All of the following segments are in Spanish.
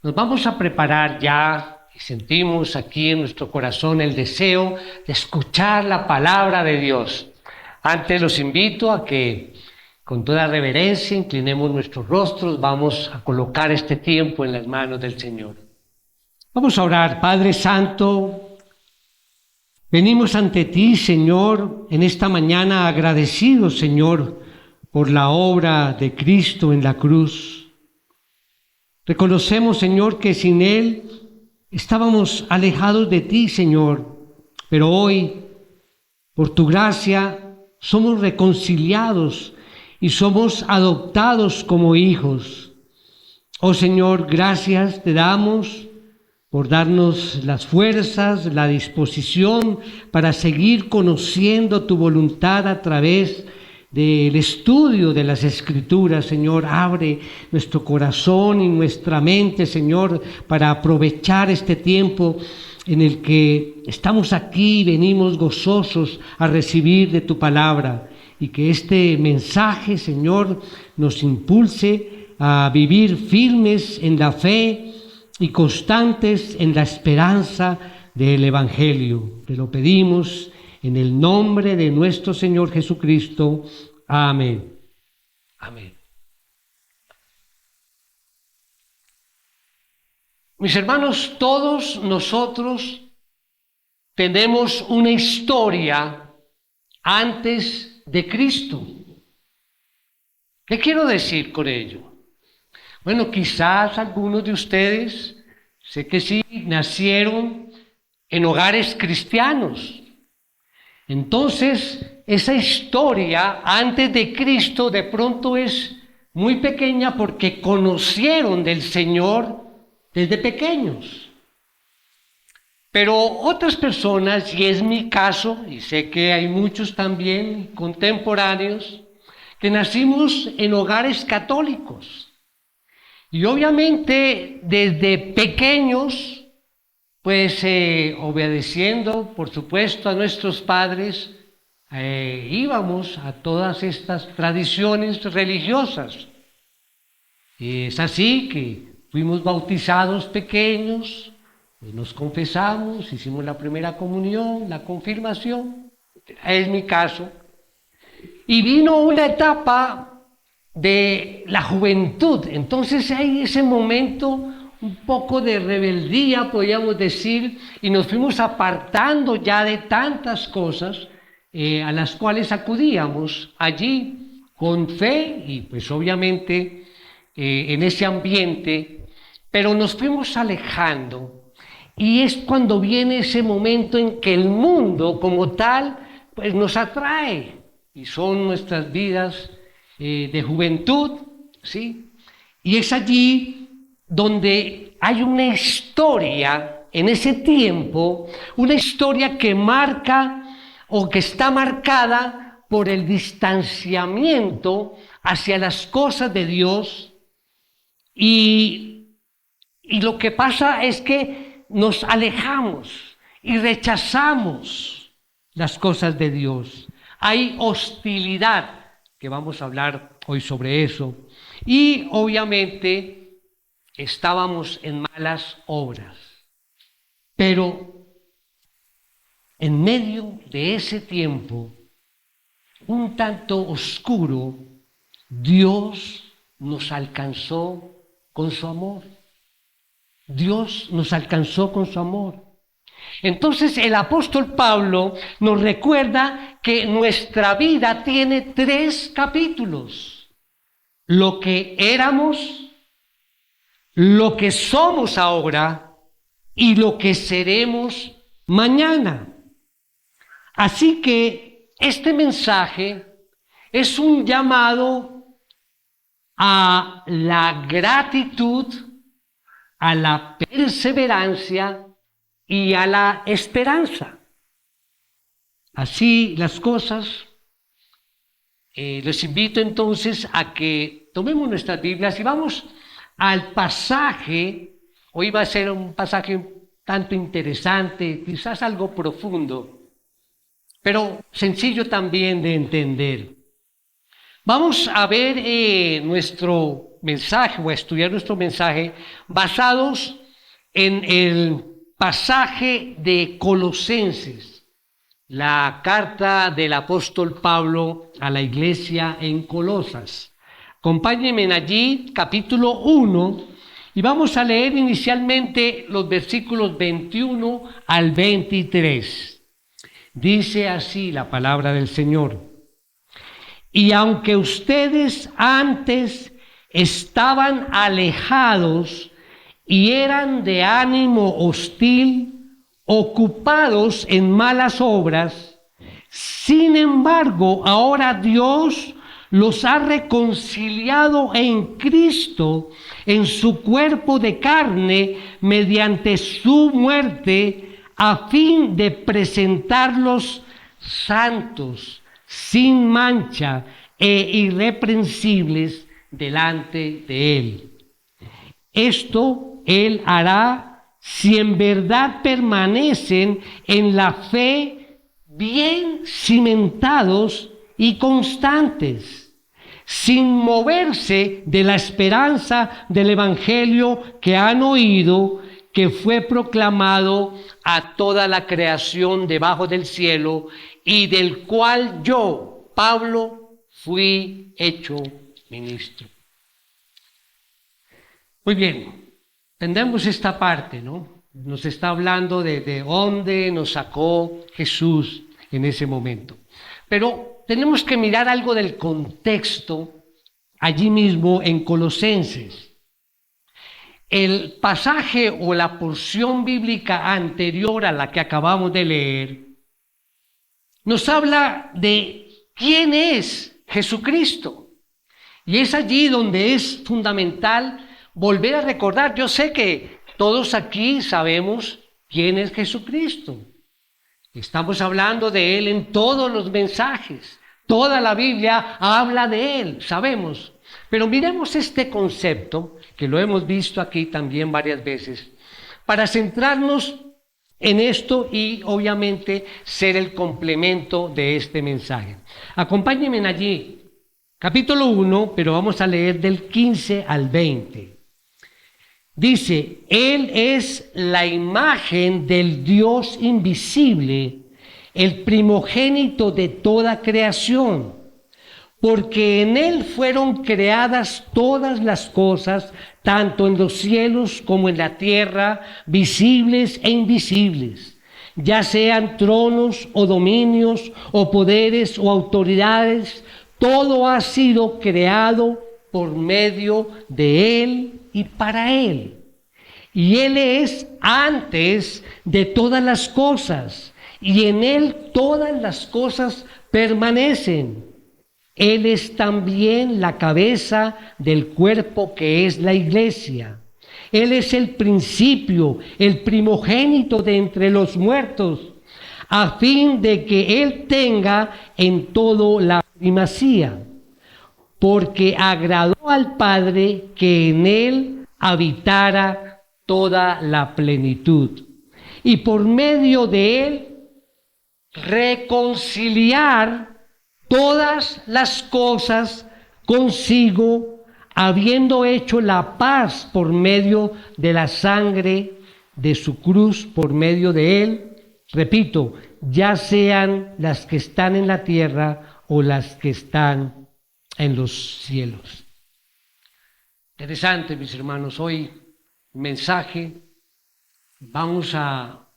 Nos vamos a preparar ya y sentimos aquí en nuestro corazón el deseo de escuchar la palabra de Dios. Antes los invito a que con toda reverencia inclinemos nuestros rostros, vamos a colocar este tiempo en las manos del Señor. Vamos a orar. Padre Santo, venimos ante ti, Señor, en esta mañana agradecidos, Señor, por la obra de Cristo en la cruz. Reconocemos, Señor, que sin Él estábamos alejados de ti, Señor, pero hoy, por tu gracia, somos reconciliados y somos adoptados como hijos. Oh Señor, gracias te damos por darnos las fuerzas, la disposición para seguir conociendo tu voluntad a través del estudio de las Escrituras. Señor, abre nuestro corazón y nuestra mente, Señor, para aprovechar este tiempo en el que estamos aquí, venimos gozosos a recibir de tu palabra, y que este mensaje, Señor, nos impulse a vivir firmes en la fe y constantes en la esperanza del Evangelio. Te lo pedimos en el nombre de nuestro Señor Jesucristo. Amén. Amén. Mis hermanos, todos nosotros tenemos una historia antes de Cristo. ¿Qué quiero decir con ello? Bueno, quizás algunos de ustedes, sé que sí, nacieron en hogares cristianos. Entonces, esa historia antes de Cristo de pronto es muy pequeña porque conocieron del Señor desde pequeños. Pero otras personas, y es mi caso, y sé que hay muchos también contemporáneos, que nacimos en hogares católicos. Y obviamente desde pequeños, pues obedeciendo, por supuesto, a nuestros padres, íbamos a todas estas tradiciones religiosas. Y es así que fuimos bautizados pequeños, nos confesamos, hicimos la primera comunión, la confirmación, es mi caso. Y vino una etapa de la juventud, entonces hay ese momento un poco de rebeldía, podríamos decir, y nos fuimos apartando ya de tantas cosas a las cuales acudíamos allí con fe y pues obviamente en ese ambiente, pero nos fuimos alejando, y es cuando viene ese momento en que el mundo como tal pues nos atrae, y son nuestras vidas de juventud, ¿sí? Y es allí donde hay una historia en ese tiempo, una historia que marca o que está marcada por el distanciamiento hacia las cosas de Dios, y lo que pasa es que nos alejamos y rechazamos las cosas de Dios. Hay hostilidad, que vamos a hablar hoy sobre eso, y obviamente estábamos en malas obras. Pero en medio de ese tiempo, un tanto oscuro, Dios nos alcanzó con su amor. Dios nos alcanzó con su amor. Entonces el apóstol Pablo nos recuerda que nuestra vida tiene 3 capítulos: lo que éramos, lo que somos ahora y lo que seremos mañana. Así que este mensaje es un llamado a la gratitud, a la perseverancia y a la esperanza. Así las cosas, les invito entonces a que tomemos nuestras Biblias y vamos al pasaje. Hoy va a ser un pasaje tanto interesante, quizás algo profundo, pero sencillo también de entender. Vamos a ver nuestro mensaje o a estudiar nuestro mensaje basados en el pasaje de Colosenses, la carta del apóstol Pablo a la iglesia en Colosas. Acompáñenme allí, capítulo 1, y vamos a leer inicialmente los versículos 21 al 23. Dice así la palabra del Señor: y aunque ustedes antes estaban alejados y eran de ánimo hostil, ocupados en malas obras, sin embargo, ahora Dios los ha reconciliado en Cristo, en su cuerpo de carne, mediante su muerte, a fin de presentarlos santos, sin mancha e irreprensibles delante de Él. Esto Él hará si en verdad permanecen en la fe, bien cimentados y constantes, sin moverse de la esperanza del Evangelio que han oído, que fue proclamado a toda la creación debajo del cielo, y del cual yo, Pablo, fui hecho ministro. Muy bien, entendemos esta parte, ¿no? Nos está hablando de dónde nos sacó Jesús en ese momento. Pero tenemos que mirar algo del contexto allí mismo en Colosenses. El pasaje o la porción bíblica anterior a la que acabamos de leer nos habla de quién es Jesucristo. Y es allí donde es fundamental volver a recordar. Yo sé que todos aquí sabemos quién es Jesucristo. Estamos hablando de Él en todos los mensajes. Toda la Biblia habla de Él, sabemos. Pero miremos este concepto, que lo hemos visto aquí también varias veces, para centrarnos en esto y obviamente ser el complemento de este mensaje. Acompáñenme allí, capítulo 1, pero vamos a leer del 15 al 20. Dice: Él es la imagen del Dios invisible, el primogénito de toda creación, porque en Él fueron creadas todas las cosas, tanto en los cielos como en la tierra, visibles e invisibles, ya sean tronos o dominios o poderes o autoridades, todo ha sido creado por medio de Él y para Él. Y Él es antes de todas las cosas, y en Él todas las cosas permanecen. Él es también la cabeza del cuerpo que es la iglesia. Él es el principio, el primogénito de entre los muertos, a fin de que Él tenga en todo la primacía, porque agradó al Padre que en Él habitara toda la plenitud, y por medio de Él reconciliar todas las cosas consigo, habiendo hecho la paz por medio de la sangre de su cruz, por medio de Él, repito, ya sean las que están en la tierra o las que están en los cielos. Interesante, mis hermanos, hoy mensaje,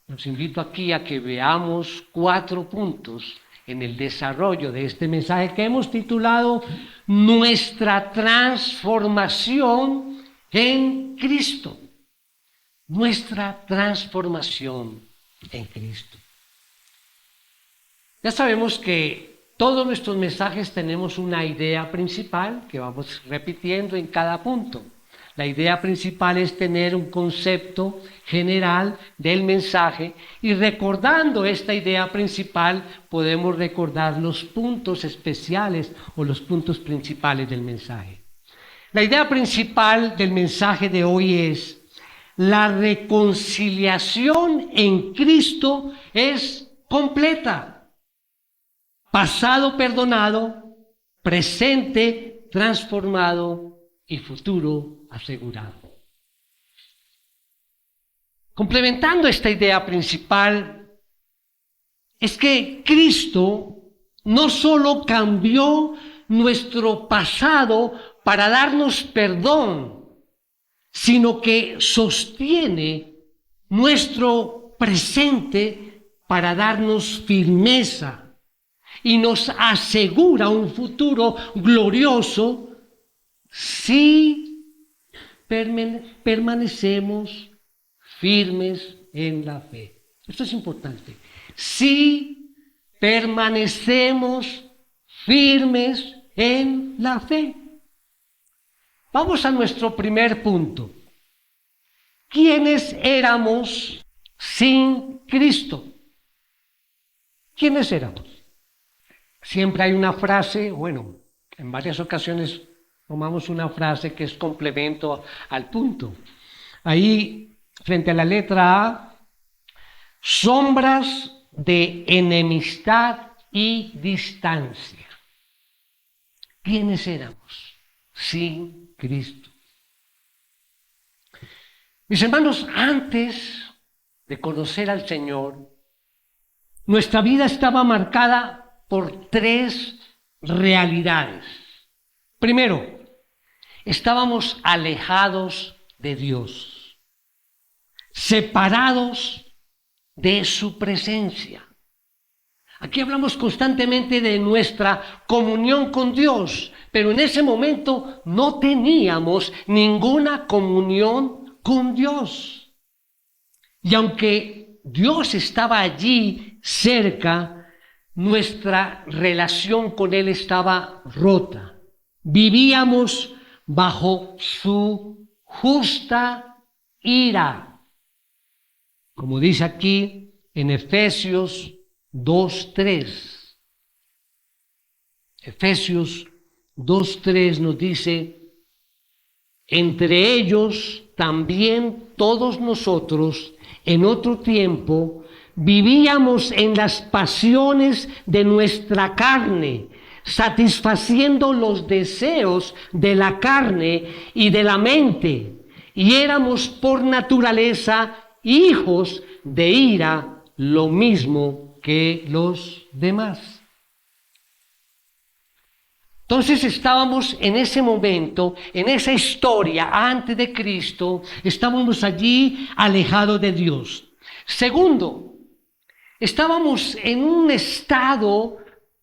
los invito aquí a que veamos 4 puntos en el desarrollo de este mensaje que hemos titulado Nuestra transformación en Cristo. Nuestra transformación en Cristo. Ya sabemos que todos nuestros mensajes tenemos una idea principal que vamos repitiendo en cada punto. La idea principal es tener un concepto general del mensaje, y recordando esta idea principal podemos recordar los puntos especiales o los puntos principales del mensaje. La idea principal del mensaje de hoy es: la reconciliación en Cristo es completa. Pasado perdonado, presente transformado y futuro asegurado. Complementando esta idea principal, es que Cristo no solo cambió nuestro pasado para darnos perdón, sino que sostiene nuestro presente para darnos firmeza y nos asegura un futuro glorioso si permanecemos firmes en la fe. Esto es importante. Si permanecemos firmes en la fe. Vamos a nuestro primer punto. ¿Quiénes éramos sin Cristo? ¿Quiénes éramos? Siempre hay una frase, bueno, en varias ocasiones tomamos una frase que es complemento al punto. Ahí, frente a la letra A, sombras de enemistad y distancia. ¿Quiénes éramos sin Cristo? Mis hermanos, antes de conocer al Señor, nuestra vida estaba marcada por tres realidades. Primero, estábamos alejados de Dios, separados de su presencia. Aquí hablamos constantemente de nuestra comunión con Dios, pero en ese momento no teníamos ninguna comunión con Dios. Y aunque Dios estaba allí cerca, nuestra relación con Él estaba rota. Vivíamos bajo su justa ira. Como dice aquí en Efesios 2:3. Efesios 2:3 nos dice: entre ellos también todos nosotros en otro tiempo vivíamos en las pasiones de nuestra carne, satisfaciendo los deseos de la carne y de la mente, y éramos por naturaleza hijos de ira, lo mismo que los demás. Entonces estábamos en ese momento, en esa historia antes de Cristo, estábamos allí alejados de Dios. Segundo, estábamos en un estado,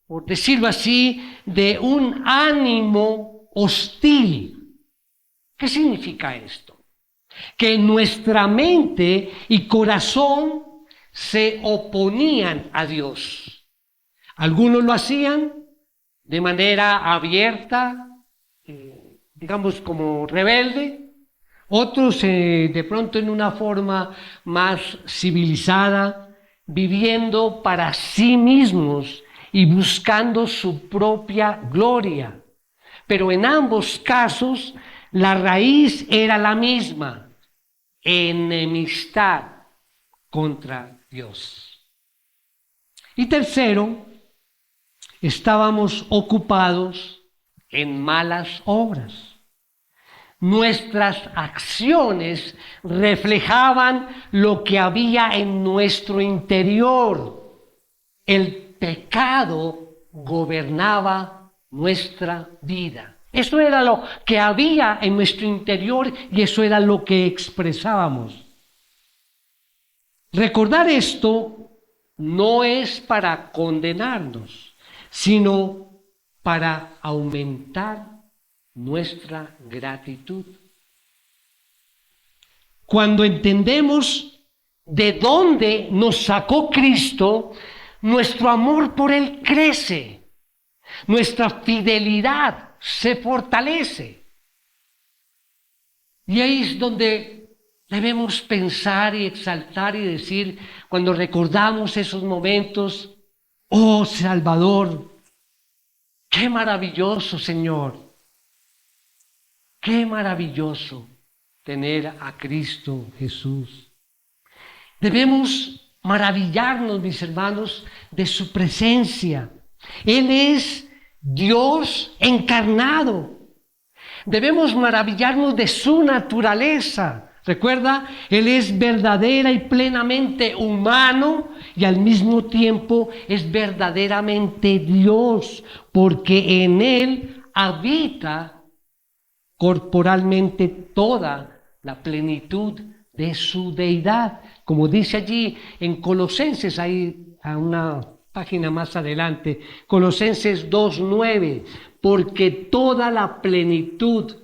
por decirlo así, de un ánimo hostil. ¿Qué significa esto? Que nuestra mente y corazón se oponían a Dios. Algunos lo hacían de manera abierta, digamos como rebelde, otros de pronto en una forma más civilizada, viviendo para sí mismos y buscando su propia gloria. Pero en ambos casos la raíz era la misma: enemistad contra Dios. Y tercero, estábamos ocupados en malas obras. Nuestras acciones reflejaban lo que había en nuestro interior. El pecado gobernaba nuestra vida. Eso era lo que había en nuestro interior y eso era lo que expresábamos. Recordar esto no es para condenarnos, sino para aumentar nuestra gratitud. Cuando entendemos de dónde nos sacó Cristo, nuestro amor por Él crece, nuestra fidelidad se fortalece. Y ahí es donde debemos pensar y exaltar y decir, cuando recordamos esos momentos: oh Salvador, qué maravilloso, Señor, qué maravilloso tener a Cristo Jesús. Debemos maravillarnos, mis hermanos, de su presencia. Él es Dios encarnado. Debemos maravillarnos de su naturaleza. Recuerda, Él es verdadera y plenamente humano y al mismo tiempo es verdaderamente Dios, porque en Él habita corporalmente toda la plenitud de su deidad. Como dice allí en Colosenses, ahí a una página más adelante, Colosenses 2:9, porque toda la plenitud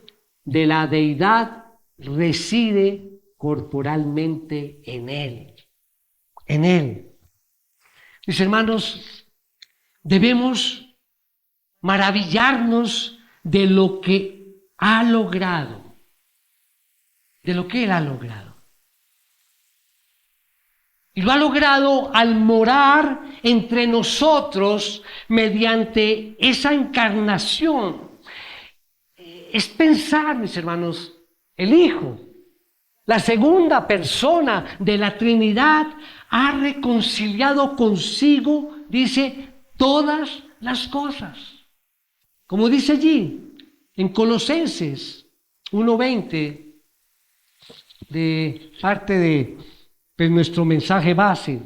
de la deidad reside corporalmente en Él. En Él. Mis hermanos, debemos maravillarnos de lo que ha logrado, de lo que Él ha logrado. Y lo ha logrado al morar entre nosotros mediante esa encarnación. Es pensar, mis hermanos, el Hijo, la segunda persona de la Trinidad, ha reconciliado consigo, dice, todas las cosas. Como dice allí, en Colosenses 1:20, de parte de nuestro mensaje base,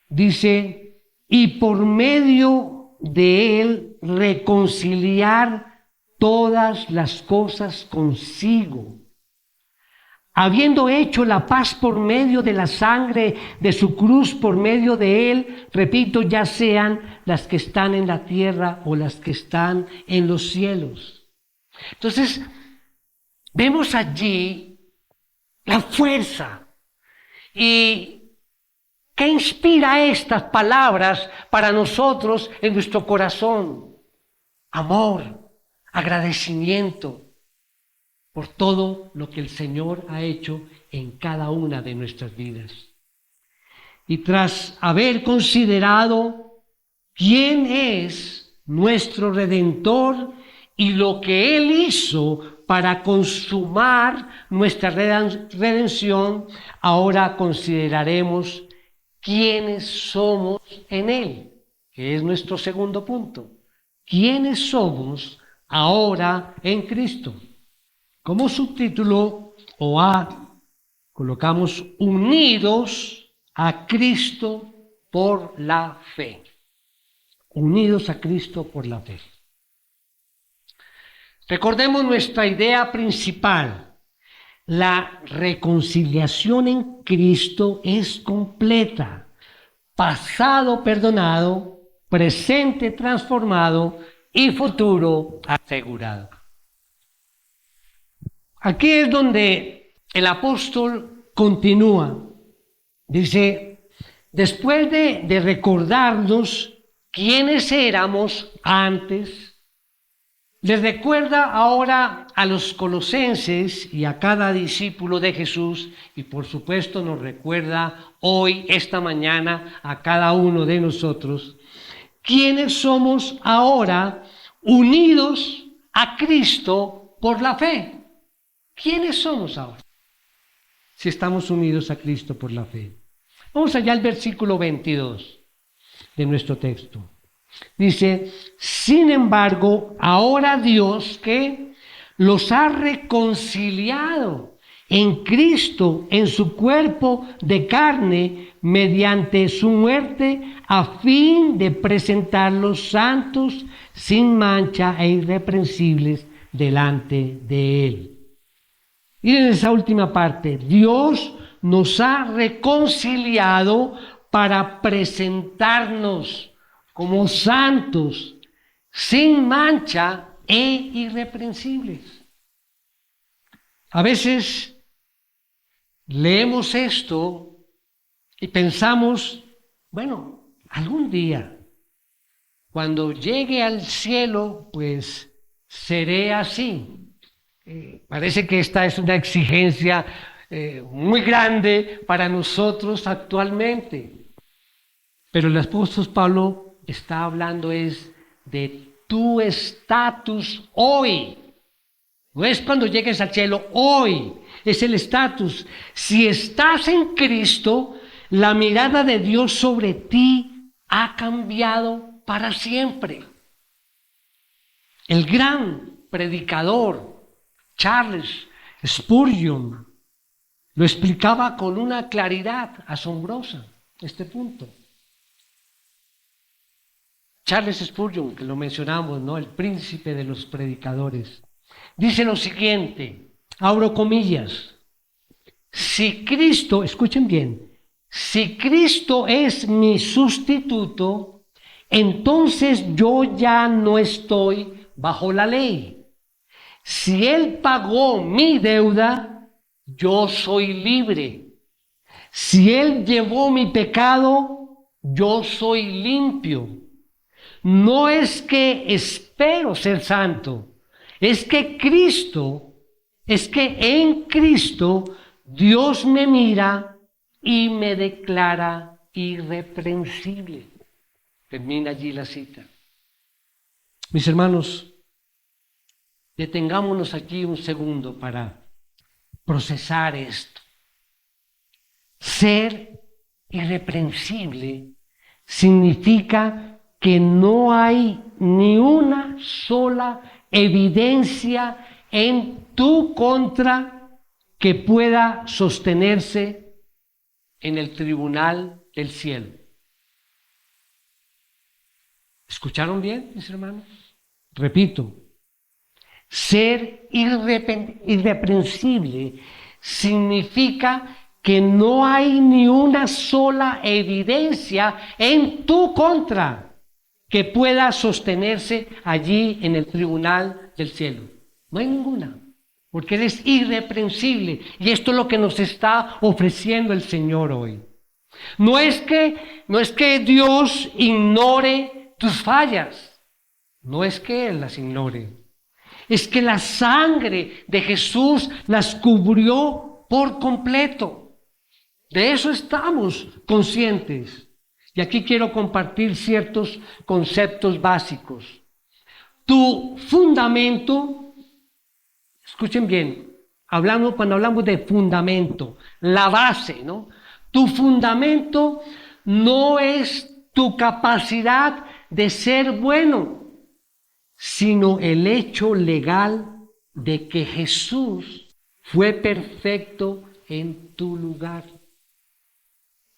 dice, y por medio de Él reconciliar todas las cosas consigo, habiendo hecho la paz por medio de la sangre de su cruz, por medio de Él, repito, ya sean las que están en la tierra o las que están en los cielos. Entonces, vemos allí la fuerza. ¿Y qué inspira estas palabras para nosotros en nuestro corazón? Amor, agradecimiento por todo lo que el Señor ha hecho en cada una de nuestras vidas. Y tras haber considerado quién es nuestro Redentor y lo que Él hizo para consumar nuestra redención, ahora consideraremos quiénes somos en Él, que es nuestro segundo punto. ¿Quiénes somos ahora en Cristo? Como subtítulo o A, colocamos unidos a Cristo por la fe. Unidos a Cristo por la fe. Recordemos nuestra idea principal. La reconciliación en Cristo es completa. Pasado perdonado, presente transformado y futuro asegurado. Aquí es donde el apóstol continúa. Dice, después de recordarnos quiénes éramos antes, les recuerda ahora a los colosenses y a cada discípulo de Jesús, y por supuesto nos recuerda hoy, esta mañana, a cada uno de nosotros, quiénes somos ahora unidos a Cristo por la fe. ¿Quiénes somos ahora? Si estamos unidos a Cristo por la fe. Vamos allá al versículo 22 de nuestro texto. Dice, sin embargo, ahora Dios que los ha reconciliado en Cristo, en su cuerpo de carne, mediante su muerte, a fin de presentarlos santos, sin mancha e irreprensibles delante de Él. Miren esa última parte. Dios nos ha reconciliado para presentarnos como santos, sin mancha e irreprensibles. A veces leemos esto y pensamos, bueno, algún día, cuando llegue al cielo, pues seré así. Parece que esta es una exigencia muy grande para nosotros actualmente. Pero el apóstol Pablo está hablando es de tu estatus hoy. No es cuando llegues al cielo, hoy es el estatus. Si estás en Cristo, la mirada de Dios sobre ti ha cambiado para siempre. El gran predicador, Charles Spurgeon, lo explicaba con una claridad asombrosa, este punto. Charles Spurgeon, que lo mencionamos, ¿no? El príncipe de los predicadores, dice lo siguiente, abro comillas, si Cristo, escuchen bien, si Cristo es mi sustituto, entonces yo ya no estoy bajo la ley. Si Él pagó mi deuda, yo soy libre. Si Él llevó mi pecado, yo soy limpio. No es que espero ser santo, es que en Cristo Dios me mira y me declara irreprensible. Termina allí la cita. Mis hermanos, detengámonos aquí un segundo para procesar esto. Ser irreprensible significa que no hay ni una sola evidencia en tu contra que pueda sostenerse en el tribunal del cielo. ¿Escucharon bien, mis hermanos? Repito, ser irreprensible significa que no hay ni una sola evidencia en tu contra que pueda sostenerse allí en el tribunal del cielo. No hay ninguna, porque eres irreprensible. Y esto es lo que nos está ofreciendo el Señor hoy. No es que Dios ignore tus fallas, no es que Él las ignore, es que la sangre de Jesús las cubrió por completo. De eso estamos conscientes. Y aquí quiero compartir ciertos conceptos básicos. Tu fundamento, escuchen bien, cuando hablamos de fundamento, la base, ¿no? Tu fundamento no es tu capacidad de ser bueno, sino el hecho legal de que Jesús fue perfecto en tu lugar.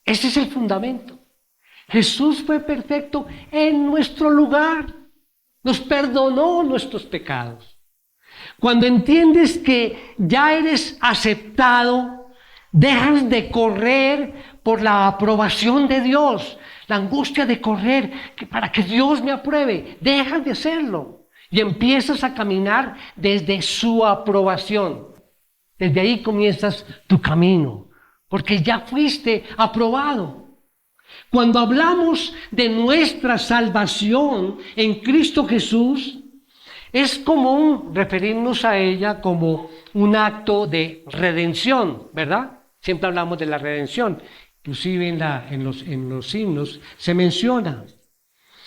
Ese es el fundamento. Jesús fue perfecto en nuestro lugar. Nos perdonó nuestros pecados. Cuando entiendes que ya eres aceptado, dejas de correr por la aprobación de Dios, la angustia de correr para que Dios me apruebe. Dejas de hacerlo y empiezas a caminar desde su aprobación. Desde ahí comienzas tu camino, porque ya fuiste aprobado. Cuando hablamos de nuestra salvación en Cristo Jesús, es común referirnos a ella como un acto de redención, ¿verdad? Siempre hablamos de la redención, inclusive en los himnos se menciona.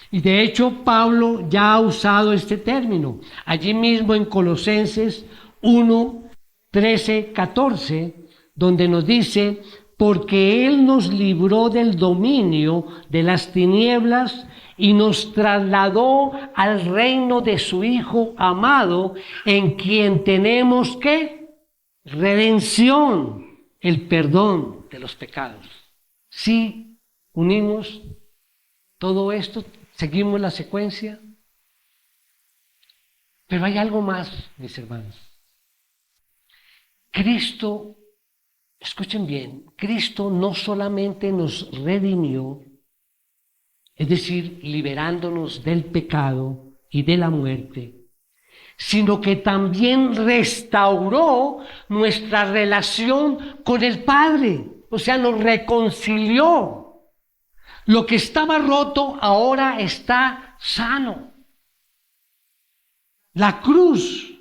Y de hecho Pablo ya ha usado este término, allí mismo en Colosenses 1, 13, 14, donde nos dice: porque Él nos libró del dominio de las tinieblas y nos trasladó al reino de su Hijo amado, en quien tenemos ¿qué? Redención, el perdón de los pecados. Si unimos todo esto, seguimos la secuencia, pero hay algo más, mis hermanos. Cristo, escuchen bien, Cristo no solamente nos redimió, es decir, liberándonos del pecado y de la muerte, sino que también restauró nuestra relación con el Padre, o sea, nos reconcilió. Lo que estaba roto ahora está sano. La cruz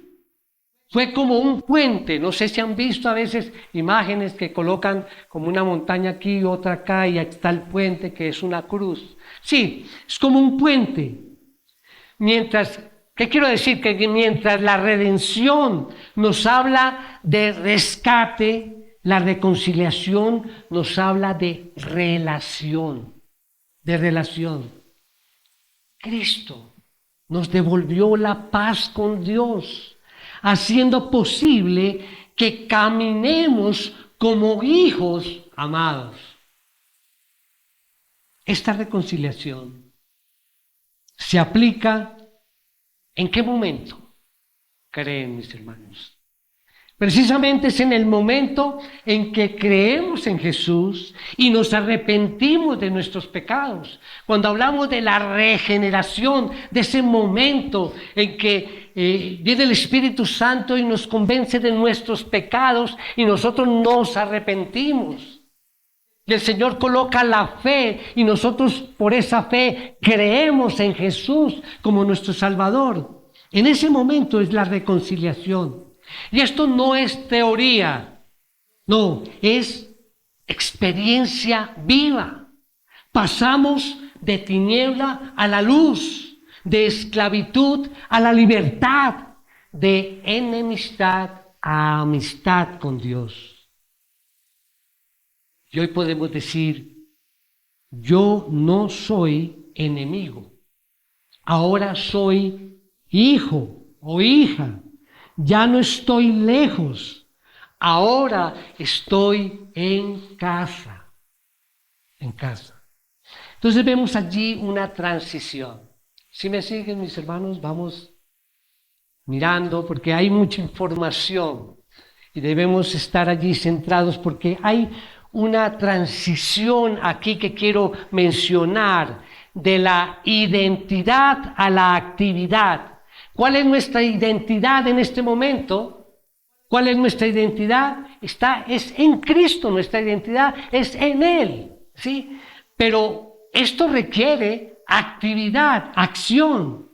fue como un puente. No sé si han visto a veces imágenes que colocan como una montaña aquí y otra acá y ahí está el puente que es una cruz. Sí, es como un puente. ¿Qué quiero decir? Que mientras la redención nos habla de rescate, la reconciliación nos habla de relación. Cristo nos devolvió la paz con Dios, haciendo posible que caminemos como hijos amados. Esta reconciliación se aplica ¿en qué momento? Creen, mis hermanos. Precisamente es en el momento en que creemos en Jesús y nos arrepentimos de nuestros pecados. Cuando hablamos de la regeneración, de ese momento en que viene el Espíritu Santo y nos convence de nuestros pecados y nosotros nos arrepentimos. Y el Señor coloca la fe y nosotros por esa fe creemos en Jesús como nuestro Salvador. En ese momento es la reconciliación. Y esto no es teoría, no, es experiencia viva. Pasamos de tiniebla a la luz, de esclavitud a la libertad, de enemistad a amistad con Dios. Y hoy podemos decir, yo no soy enemigo, ahora soy hijo o hija. Ya no estoy lejos, ahora estoy en casa, en casa. Entonces vemos allí una transición. Si me siguen, mis hermanos, vamos mirando porque hay mucha información y debemos estar allí centrados porque hay una transición aquí que quiero mencionar de la identidad a la actividad. ¿Cuál es nuestra identidad en este momento? ¿Cuál es nuestra identidad? Es en Cristo, nuestra identidad es en Él, ¿sí? Pero esto requiere actividad, acción.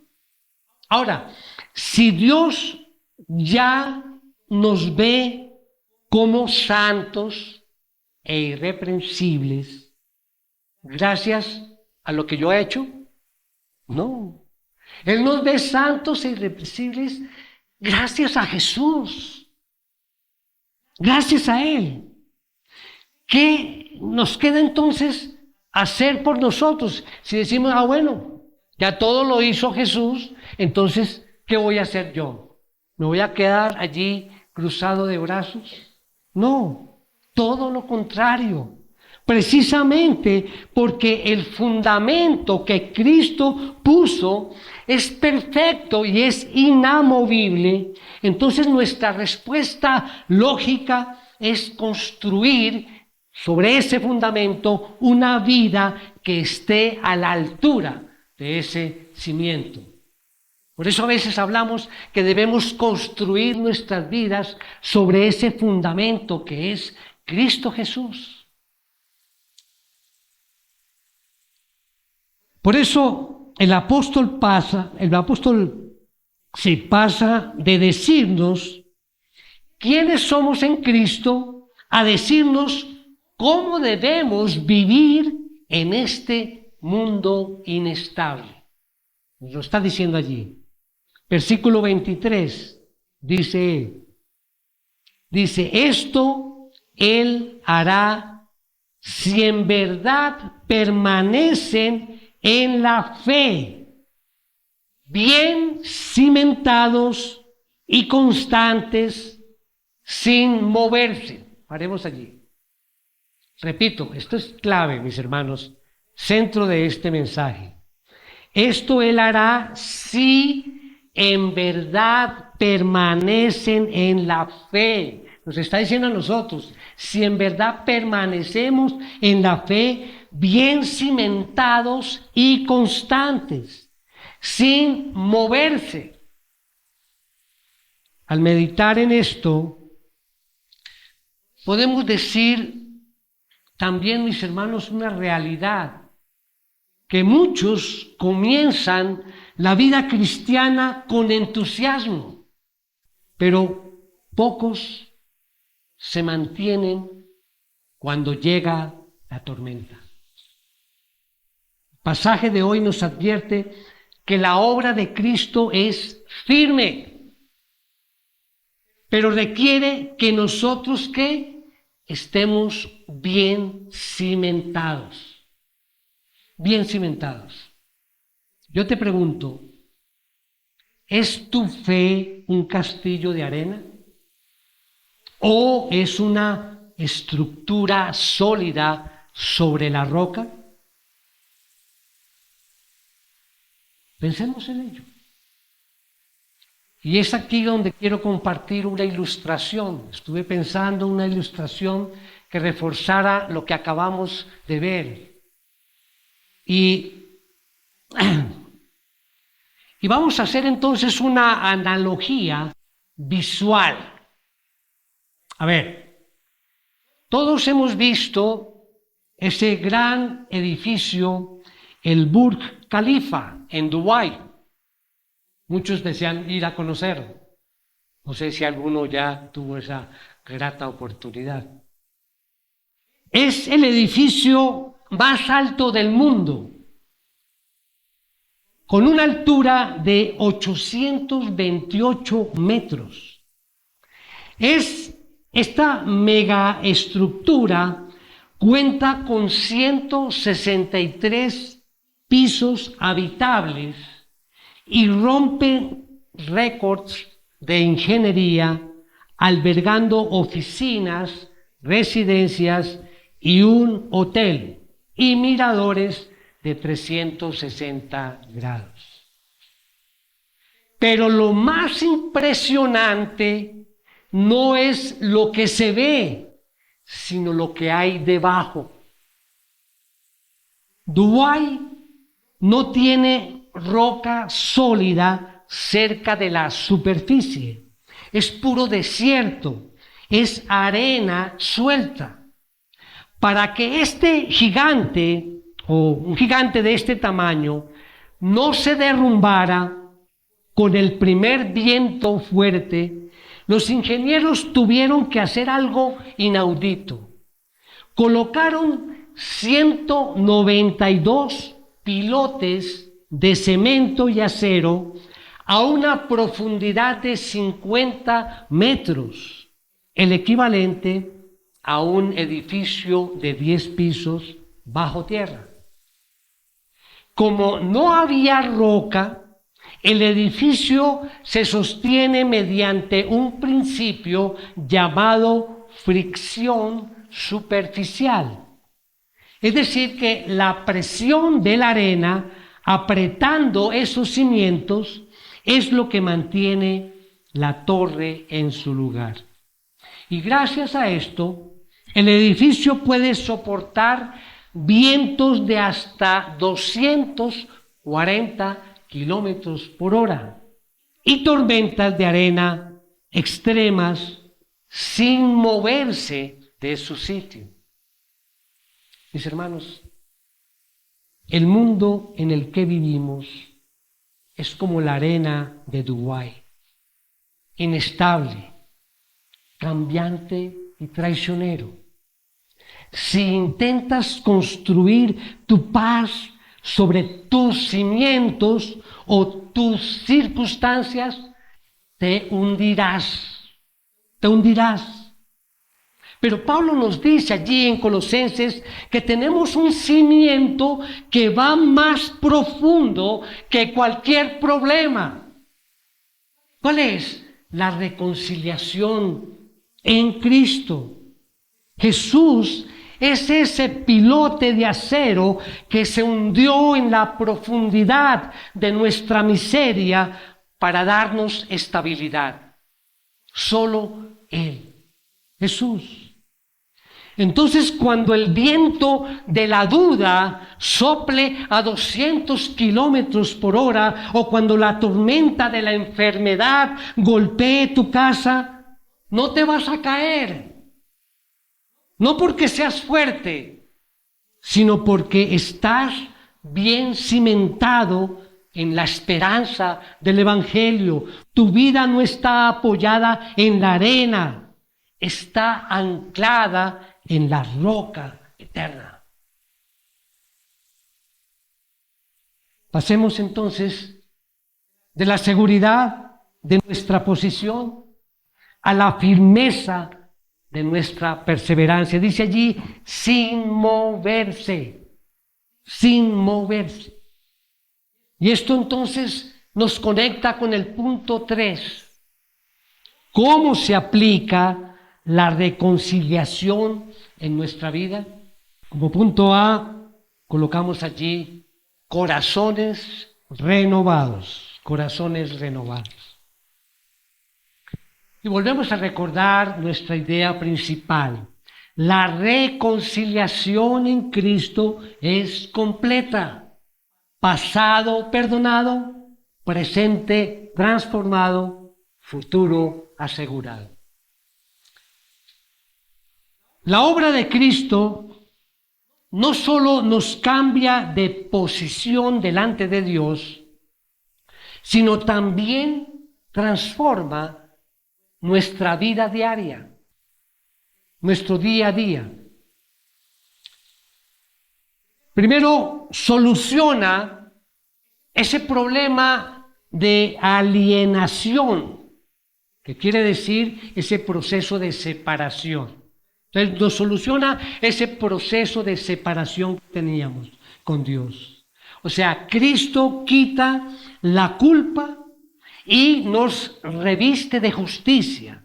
Ahora, si Dios ya nos ve como santos e irreprensibles, gracias a lo que yo he hecho, no. Él nos ve santos e irreprensibles gracias a Jesús, gracias a Él. ¿Qué nos queda entonces hacer por nosotros? Si decimos, bueno, ya todo lo hizo Jesús, entonces, ¿qué voy a hacer yo? ¿Me voy a quedar allí cruzado de brazos? No, todo lo contrario. Precisamente porque el fundamento que Cristo puso es perfecto y es inamovible, entonces nuestra respuesta lógica es construir sobre ese fundamento una vida que esté a la altura de ese cimiento. Por eso a veces hablamos que debemos construir nuestras vidas sobre ese fundamento que es Cristo Jesús. Por eso el apóstol pasa de decirnos quiénes somos en Cristo a decirnos cómo debemos vivir en este mundo inestable. Nos lo está diciendo allí. Versículo 23 dice esto Él hará si en verdad permanecen en la fe, bien cimentados y constantes, sin moverse. Paremos allí. Repito, esto es clave, mis hermanos, centro de este mensaje. Esto Él hará si en verdad permanecen en la fe. Nos está diciendo a nosotros, si en verdad permanecemos en la fe, bien cimentados y constantes, sin moverse. Al meditar en esto, podemos decir también, mis hermanos, una realidad, que muchos comienzan la vida cristiana con entusiasmo, pero pocos se mantienen cuando llega la tormenta. El pasaje de hoy nos advierte que la obra de Cristo es firme, pero requiere que nosotros estemos bien cimentados. Bien cimentados. Yo te pregunto, ¿es tu fe un castillo de arena? ¿O es una estructura sólida sobre la roca? Pensemos en ello. Y es aquí donde quiero compartir una ilustración. Estuve pensando en una ilustración que reforzara lo que acabamos de ver. Y vamos a hacer entonces una analogía visual. A ver, todos hemos visto ese gran edificio, el Burj Khalifa, en Dubái. Muchos desean ir a conocerlo. No sé si alguno ya tuvo esa grata oportunidad. Es el edificio más alto del mundo, con una altura de 828 metros. Esta megaestructura cuenta con 163 pisos habitables y rompe récords de ingeniería, albergando oficinas, residencias y un hotel y miradores de 360 grados. Pero lo más impresionante no es lo que se ve, sino lo que hay debajo. Dubái no tiene roca sólida cerca de la superficie. Es puro desierto, es arena suelta. Para que este gigante, o un gigante de este tamaño, no se derrumbara con el primer viento fuerte, los ingenieros tuvieron que hacer algo inaudito. Colocaron 192 pilotes de cemento y acero a una profundidad de 50 metros, el equivalente a un edificio de 10 pisos bajo tierra. Como no había roca, el edificio se sostiene mediante un principio llamado fricción superficial. Es decir, que la presión de la arena apretando esos cimientos es lo que mantiene la torre en su lugar. Y gracias a esto, el edificio puede soportar vientos de hasta 240 kilómetros por hora y tormentas de arena extremas sin moverse de su sitio. Mis hermanos, el mundo en el que vivimos es como la arena de Dubái, inestable, cambiante y traicionero. Si intentas construir tu paz sobre tus cimientos o tus circunstancias, te hundirás. Pero Pablo nos dice allí en Colosenses que tenemos un cimiento que va más profundo que cualquier problema. ¿Cuál es? La reconciliación en Cristo. Jesús es ese pilote de acero que se hundió en la profundidad de nuestra miseria para darnos estabilidad. Solo Él, Jesús. Entonces, cuando el viento de la duda sople a 200 kilómetros por hora, o cuando la tormenta de la enfermedad golpee tu casa, no te vas a caer. No porque seas fuerte, sino porque estás bien cimentado en la esperanza del Evangelio. Tu vida no está apoyada en la arena, está anclada en la roca eterna. Pasemos entonces de la seguridad de nuestra posición a la firmeza de nuestra perseverancia. Dice allí, sin moverse. Y esto entonces nos conecta con el punto 3. ¿Cómo se aplica la reconciliación en nuestra vida? Como punto A, colocamos allí corazones renovados, corazones renovados. Y volvemos a recordar nuestra idea principal. La reconciliación en Cristo es completa. Pasado perdonado, presente transformado, futuro asegurado. La obra de Cristo no solo nos cambia de posición delante de Dios, sino también transforma nuestra vida diaria, nuestro día a día. Primero, soluciona ese problema de alienación, que quiere decir ese proceso de separación. Entonces nos soluciona ese proceso de separación que teníamos con Dios. O sea, Cristo quita la culpa y nos reviste de justicia.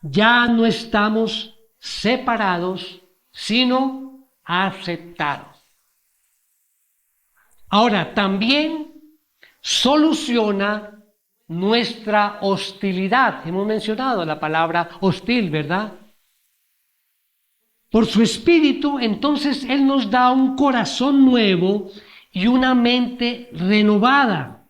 Ya no estamos separados, sino aceptados. Ahora, también soluciona nuestra hostilidad. Hemos mencionado la palabra hostil, ¿verdad? Por su Espíritu, entonces Él nos da un corazón nuevo y una mente renovada.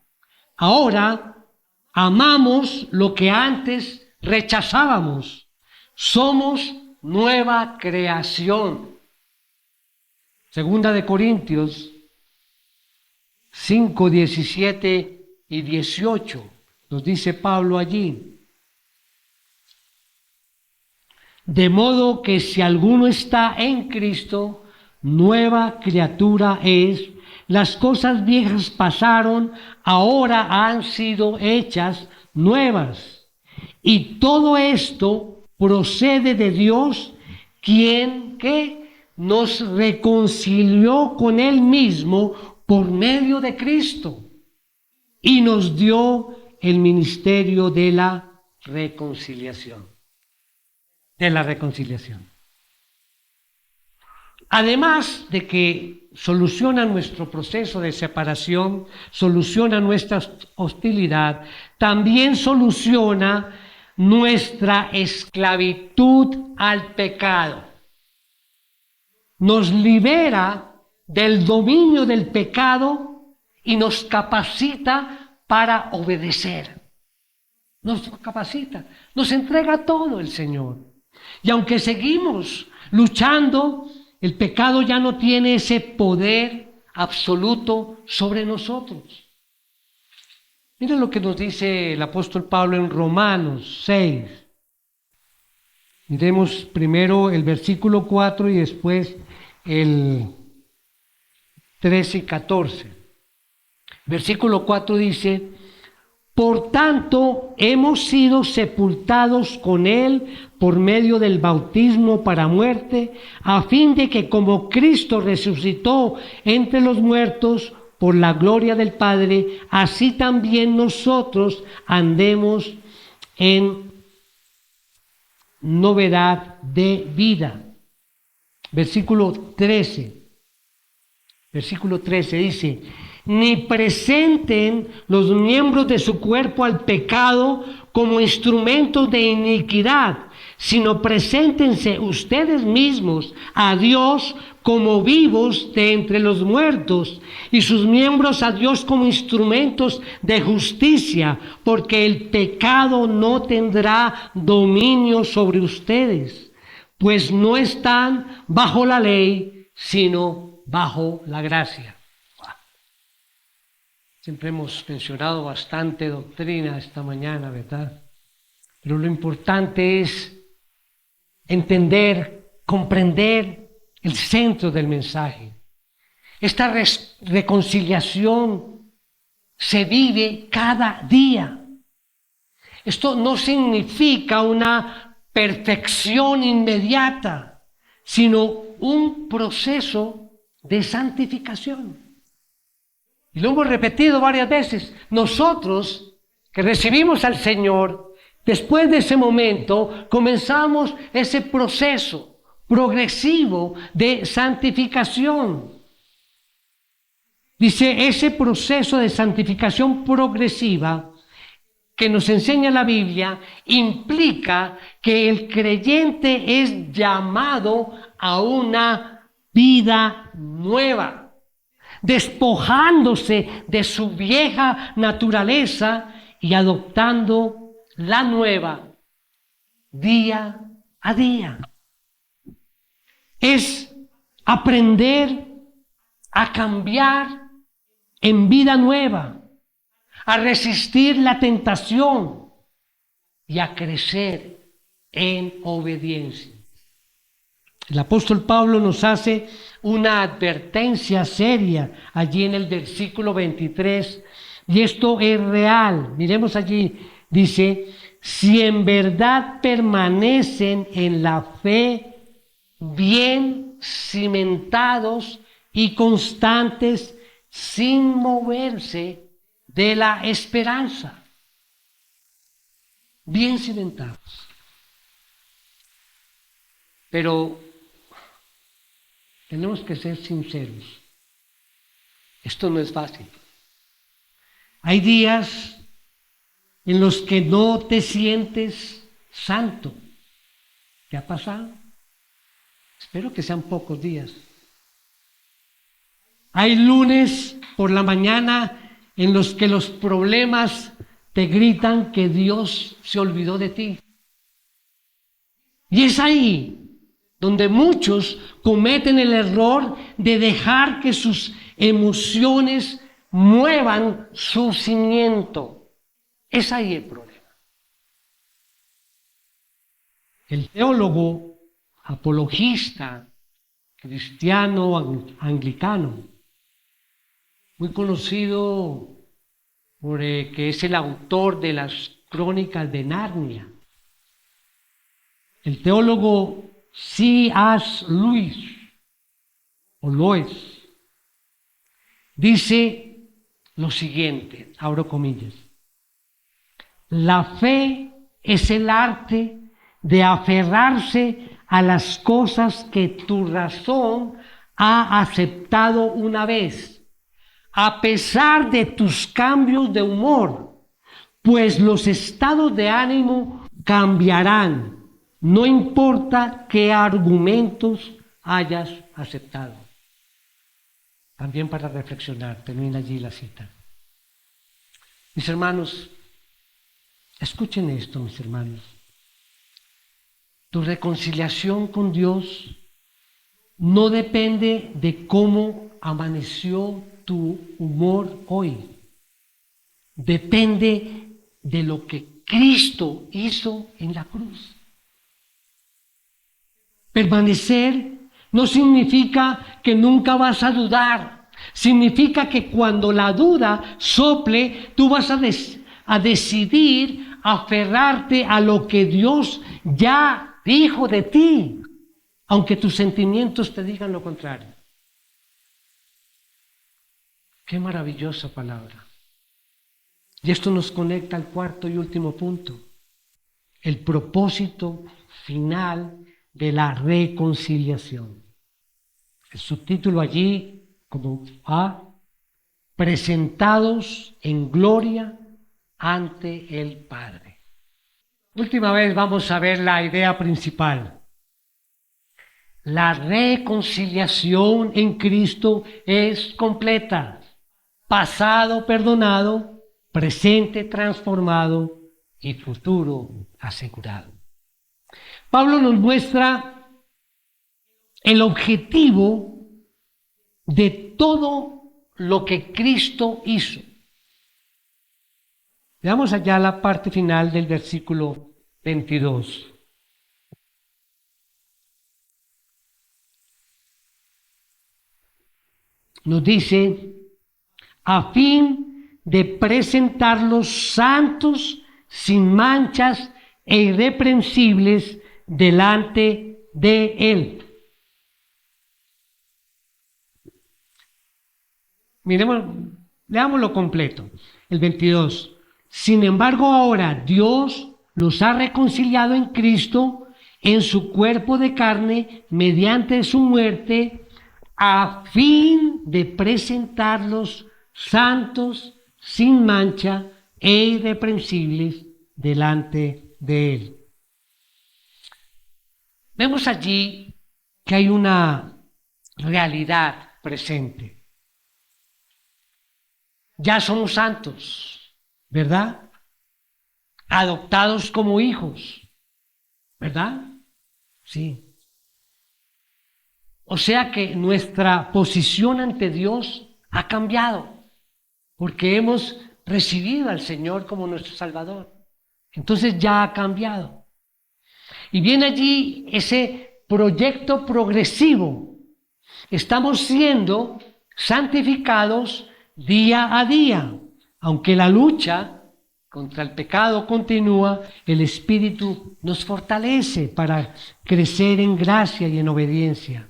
Ahora amamos lo que antes rechazábamos. Somos nueva creación. Segunda de Corintios 5, 17 y 18, nos dice Pablo allí. De modo que si alguno está en Cristo, nueva criatura es. Las cosas viejas pasaron, ahora han sido hechas nuevas. Y todo esto procede de Dios, quien nos reconcilió con Él mismo por medio de Cristo y nos dio el ministerio de la reconciliación. Además de que soluciona nuestro proceso de separación, soluciona nuestra hostilidad, también soluciona nuestra esclavitud al pecado. Nos libera del dominio del pecado y nos capacita para obedecer. Nos capacita, nos entrega todo el Señor. Y aunque seguimos luchando, el pecado ya no tiene ese poder absoluto sobre nosotros. Miren lo que nos dice el apóstol Pablo en Romanos 6. Miremos primero el versículo 4 y después el 13 y 14. Versículo 4 dice: por tanto, hemos sido sepultados con Él por medio del bautismo para muerte, a fin de que como Cristo resucitó entre los muertos por la gloria del Padre, así también nosotros andemos en novedad de vida. Versículo 13 dice: ni presenten los miembros de su cuerpo al pecado como instrumentos de iniquidad, sino preséntense ustedes mismos a Dios como vivos de entre los muertos, y sus miembros a Dios como instrumentos de justicia, porque el pecado no tendrá dominio sobre ustedes, pues no están bajo la ley, sino bajo la gracia. Siempre hemos mencionado bastante doctrina esta mañana, ¿verdad? Pero lo importante es entender, comprender el centro del mensaje. Esta reconciliación se vive cada día. Esto no significa una perfección inmediata, sino un proceso de santificación. Y lo hemos repetido varias veces. Nosotros que recibimos al Señor, después de ese momento comenzamos ese proceso progresivo de santificación. Dice, ese proceso de santificación progresiva que nos enseña la Biblia implica que el creyente es llamado a una vida nueva, despojándose de su vieja naturaleza y adoptando la nueva día a día. Es aprender a cambiar en vida nueva, a resistir la tentación y a crecer en obediencia. El apóstol Pablo nos hace una advertencia seria allí en el versículo 23, y esto es real. Miremos allí, dice, si en verdad permanecen en la fe, bien cimentados y constantes, sin moverse de la esperanza. Bien cimentados. Pero tenemos que ser sinceros. Esto no es fácil. Hay días en los que no te sientes santo. ¿Te ha pasado? Espero que sean pocos días. Hay lunes por la mañana en los que los problemas te gritan que Dios se olvidó de ti. Y es ahí donde muchos cometen el error de dejar que sus emociones muevan su cimiento. Es ahí el problema. El teólogo apologista cristiano anglicano, muy conocido que es el autor de las Crónicas de Narnia, el teólogo C.S. Lewis, dice lo siguiente, abro comillas: la fe es el arte de aferrarse a las cosas que tu razón ha aceptado una vez, a pesar de tus cambios de humor, pues los estados de ánimo cambiarán, no importa qué argumentos hayas aceptado. También para reflexionar, termina allí la cita. Mis hermanos, escuchen esto, mis hermanos. Tu reconciliación con Dios no depende de cómo amaneció tu humor hoy. Depende de lo que Cristo hizo en la cruz. Permanecer no significa que nunca vas a dudar. Significa que cuando la duda sople, tú vas a decidir aferrarte a lo que Dios ya dijo de ti, aunque tus sentimientos te digan lo contrario. Qué maravillosa palabra. Y esto nos conecta al cuarto y último punto: el propósito final de la reconciliación. El subtítulo allí, como A, presentados en gloria ante el Padre. Última vez vamos a ver la idea principal. La reconciliación en Cristo es completa. Pasado perdonado, presente transformado y futuro asegurado. Pablo nos muestra el objetivo de todo lo que Cristo hizo. Veamos allá la parte final del versículo 22. Nos dice: a fin de presentarlos santos, sin manchas e irreprensibles delante de Él. Miremos Leámoslo completo. El 22. Sin embargo, ahora Dios los ha reconciliado en Cristo, en su cuerpo de carne, mediante su muerte, a fin de presentarlos santos, sin mancha e irreprensibles delante de Él. Vemos allí que hay una realidad presente. Ya somos santos, ¿verdad? Adoptados como hijos, ¿verdad? Sí. O sea que nuestra posición ante Dios ha cambiado, porque hemos recibido al Señor como nuestro Salvador. Entonces ya ha cambiado. Y viene allí ese proyecto progresivo. Estamos siendo santificados día a día. Aunque la lucha contra el pecado continúa, el Espíritu nos fortalece para crecer en gracia y en obediencia.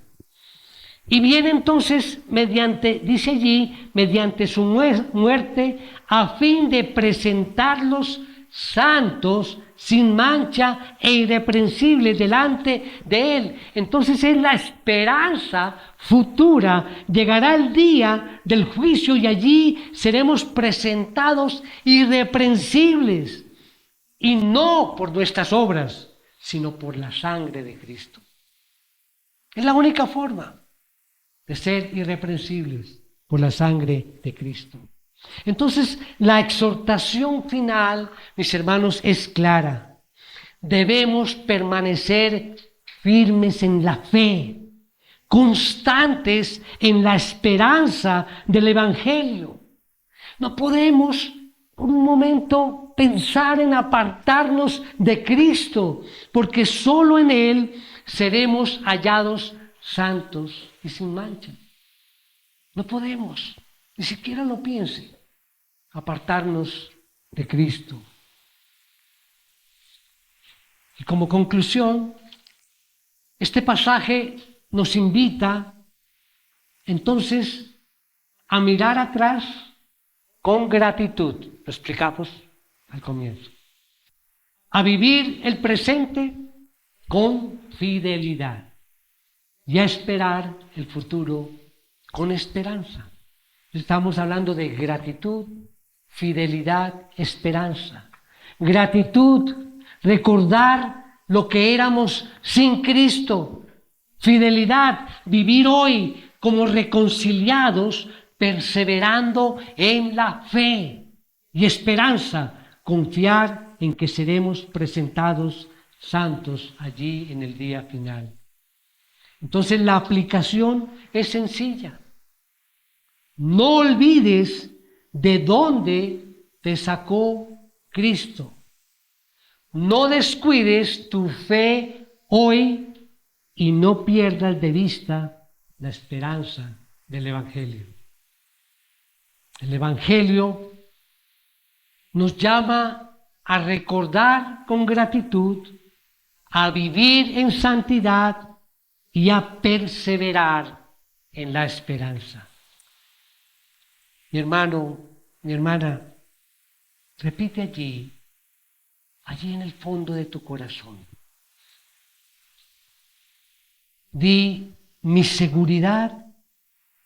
Y viene entonces dice allí, mediante su muerte, a fin de presentarlos santos, sin mancha e irreprensibles delante de Él. Entonces es la esperanza futura. Llegará el día del juicio y allí seremos presentados irreprensibles. Y no por nuestras obras, sino por la sangre de Cristo. Es la única forma de ser irreprensibles, por la sangre de Cristo. Entonces, la exhortación final, mis hermanos, es clara. Debemos permanecer firmes en la fe, constantes en la esperanza del Evangelio. No podemos por un momento pensar en apartarnos de Cristo, porque solo en Él seremos hallados santos y sin mancha. No podemos, ni siquiera lo piense, apartarnos de Cristo. Y como conclusión, este pasaje nos invita entonces a mirar atrás con gratitud. Lo explicamos al comienzo. A vivir el presente con fidelidad y a esperar el futuro con esperanza. Estamos hablando de gratitud, fidelidad, esperanza. Gratitud, recordar lo que éramos sin Cristo. Fidelidad, vivir hoy como reconciliados, perseverando en la fe. Y esperanza, confiar en que seremos presentados santos allí en el día final. Entonces la aplicación es sencilla. No olvides de dónde te sacó Cristo. No descuides tu fe hoy y no pierdas de vista la esperanza del Evangelio. El Evangelio nos llama a recordar con gratitud, a vivir en santidad y a perseverar en la esperanza. Mi hermano, mi hermana, repite allí en el fondo de tu corazón. Di, mi seguridad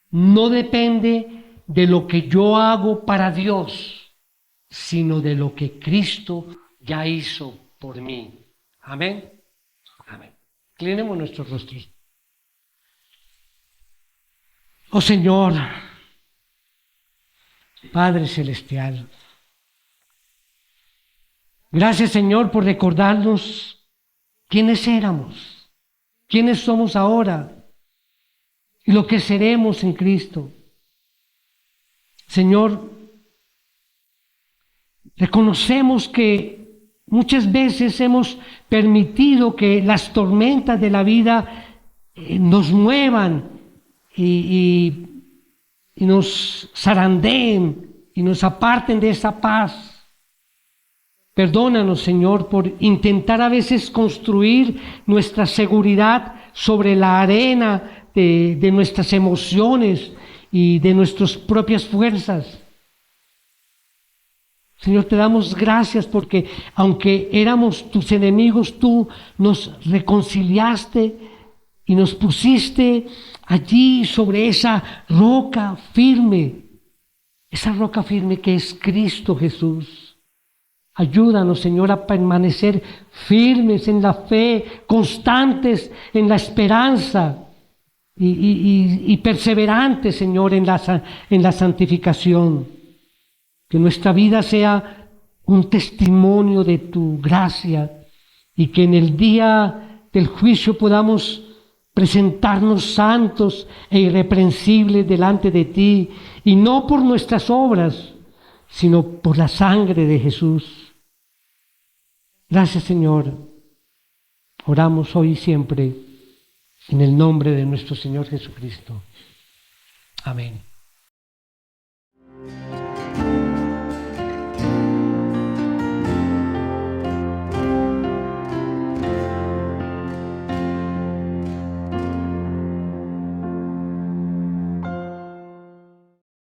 no depende de lo que yo hago para Dios, sino de lo que Cristo ya hizo por mí. Amén. Amén. Inclinemos nuestros rostros. Oh Señor, Padre Celestial, gracias Señor por recordarnos quiénes éramos, quiénes somos ahora y lo que seremos en Cristo. Señor, reconocemos que muchas veces hemos permitido que las tormentas de la vida nos muevan y nos zarandeen y nos aparten de esa paz. Perdónanos, Señor, por intentar a veces construir nuestra seguridad sobre la arena de nuestras emociones y de nuestras propias fuerzas. Señor, te damos gracias porque aunque éramos tus enemigos, tú nos reconciliaste y nos pusiste allí sobre esa roca firme que es Cristo Jesús. Ayúdanos, Señor, a permanecer firmes en la fe, constantes en la esperanza y perseverantes, Señor, en la santificación. Que nuestra vida sea un testimonio de tu gracia y que en el día del juicio podamos presentarnos santos e irreprensibles delante de ti, y no por nuestras obras, sino por la sangre de Jesús. Gracias, Señor. Oramos hoy y siempre en el nombre de nuestro Señor Jesucristo. Amén.